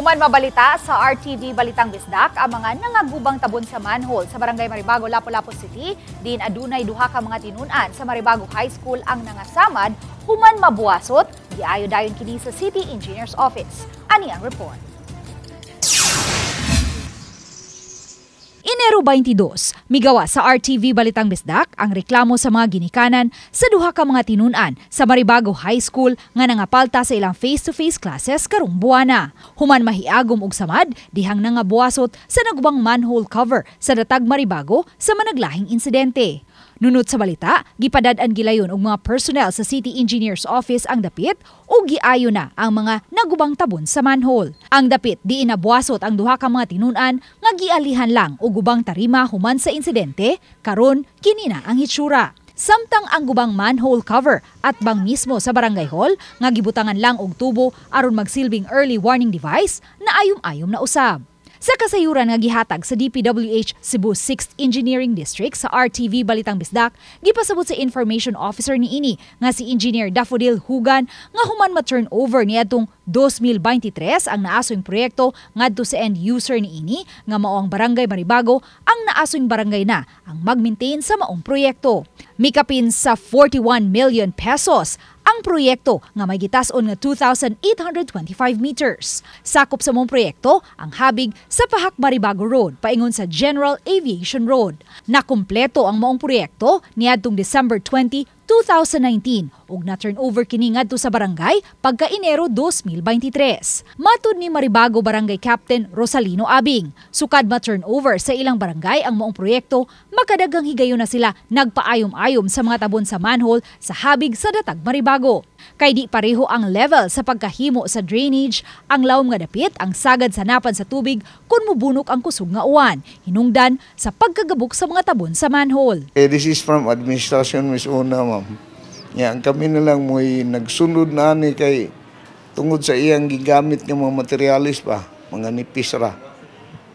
Human mabalita sa RTV Balitang Bisdak ang mga nangagubang tabon sa manhole sa Barangay Maribago, Lapu-Lapu City. Din adunay duha ka mga tinunan sa Maribago High School ang nangasamad human mabuwasot. Giayo dayon kini sa City Engineer's Office. Ani ang report. Enero 22, migawa sa RTV Balitang Bisdak ang reklamo sa mga ginikanan sa duha ka mga tinunan sa Maribago High School nga nangapalta sa ilang face-to-face classes karong buwana. Human mahiagom og samad dihang nangabuwasot sa nagubang manhole cover sa Datag Maribago sa managlahing insidente. Nunot sa balita, gipadad-an gilayon og mga personnel sa City Engineer's Office ang dapit o giayo na ang mga nagubang tabon sa manhole. Ang dapit di inabuwasot ang duha ka mga tinunan nga gialihan lang og ubang tarima human sa insidente, karon kini na ang hitsura. Samtang ang gubang manhole cover at bang mismo sa barangay hall nga gibutangan lang og tubo aron magsilbing early warning device na ayom-ayom na usab. Sa kasayuran nga gihatag sa DPWH Cebu 6th Engineering District sa RTV Balitang Bisdak, gipasabot sa Information Officer niini nga si Engineer Daffodil Hugan nga human ma-turn over niadtong 2023 ang naasoyng proyekto ngadto sa end user niini nga mao ang Barangay Maribago ang naasoyng barangay na ang mag-maintain sa maong proyekto. Mikapin sa 41 million pesos ang proyekto nga may gitas-on nga 2,825 meters. Sakop sa mong proyekto ang habig sa Pahak Maribago Road paingon sa General Aviation Road. Nakumpleto ang maong proyekto niadtong December 20, 2019 ug na-turn over kini ngadto sa barangay pagka Enero 2023. Matud ni Maribago Barangay Captain Rosalino Abing, sukad ma-turn over sa ilang barangay ang maong proyekto, makadagang higayon na sila nagpaayom-ayom sa mga tabon sa manhole sa habig sa Datag Maribago. Kay di pareho ang level sa pagkahimo sa drainage, ang lawom nga dapit ang sagad sa napan sa tubig kung mubunok ang kusog nga uwan, hinungdan sa pagkagabok sa mga tabon sa manhole. This is from administration Miss Una, ma'am. Yan, kami na lang mo'y nagsunod na ni kay tungod sa iyang gigamit ng mga materialis pa, mga nipis ra.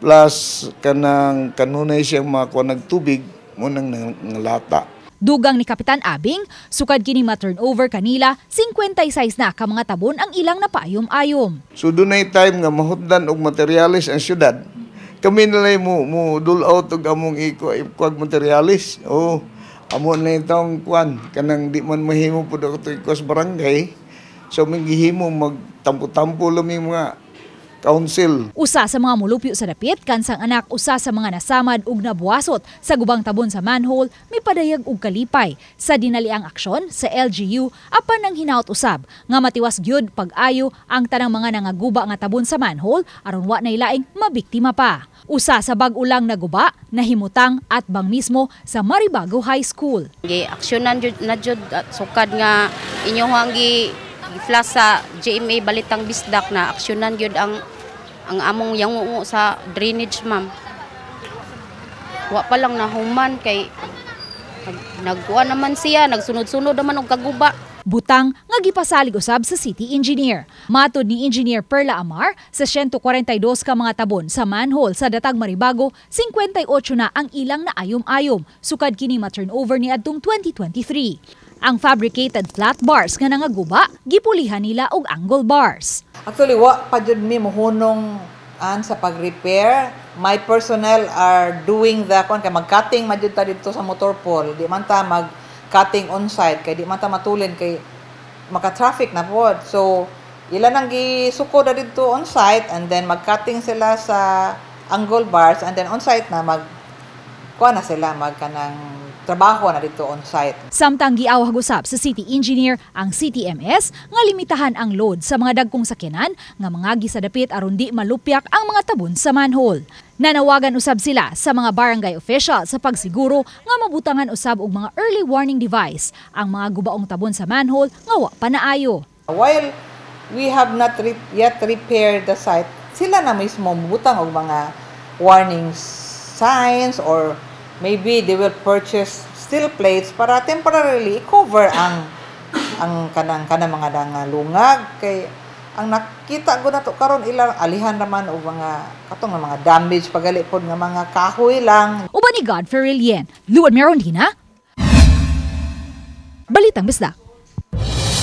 Plus, kanunay siyang makuha nagtubig, munang nangalata. Dugang ni Kapitan Abing, sukad kini ma-turnover kanila, 56 na ka mga tabon ang ilang napaayom-ayom. So dunay time nga mahutdan og materialis ang syudad. Kami nalay mo dul out og among ikuag materialis. Oh, amo na itong kwan kanang di man mahimo pud ato ikos barangay. So mingihimo magtampo-tampo lami mga council. Usa sa mga mulupyo sa dapit kansang anak usa sa mga nasamad ug nabuwasot sa gubang tabon sa manhole mipadayag og kalipay sa dinaliang aksyon sa LGU apan nang hinaut usab nga matiwas gyud pag-ayo ang tanang mga nangaguba nga tabon sa manhole aron wa nay laing mabiktima pa. Usa sa bag-o lang naguba nahimutang at bang mismo sa Maribago High School. Aksyonan na jud sukad nga inyohang gi-flash sa GMA Balitang Bisdak na aksyonan gyud ang among yangungo sa drainage, ma'am. Wa pa lang na human kay nagkuha naman siya, nagsunod-sunod naman og kaguba. Butang nga gipasalig usab sa City Engineer. Matod ni Engineer Perla Amar, sa 142 ka mga tabon sa manhole sa Datag Maribago, 58 na ang ilang naayom-ayom, sukad kini ma-turnover ni adtong 2023. Ang fabricated flat bars nga nangaguba, gipulihan nila og angle bars. Actually, wa pa jud mi mohunong sa pag-repair. My personnel are doing the kay mag-cutting majud ta dito sa motor pool. Di man ta mag-cutting on-site kay di man ta matulin kay maka-traffic na pod. So, ilan ang gisuko na dito on-site and then mag-cutting sila sa angle bars and then on-site na kuha na sila magkanang trabaho na dito on-site. Samtang giawhag usab sa City Engineer ang CTMS nga limitahan ang load sa mga dagkong sakyanan nga mangagi sa dapit aron di malupyak ang mga tabon sa manhole. Nanawagan usab sila sa mga barangay official sa pagsiguro nga mabutangan usab og mga early warning device ang mga gubaong tabon sa manhole nga wa pa naayo. While we have not yet repaired the site, sila na mismo mubutang og mga warning signs or maybe they will purchase steel plates para temporarily cover ang kanang mga lungag kay ang nakita ko na to karon ilang alihan naman og mga katong mga damage pagali pod nga mga kahoy lang. Uban ni Godfrey Lien, Luan Merondina, Balitang Bisdak.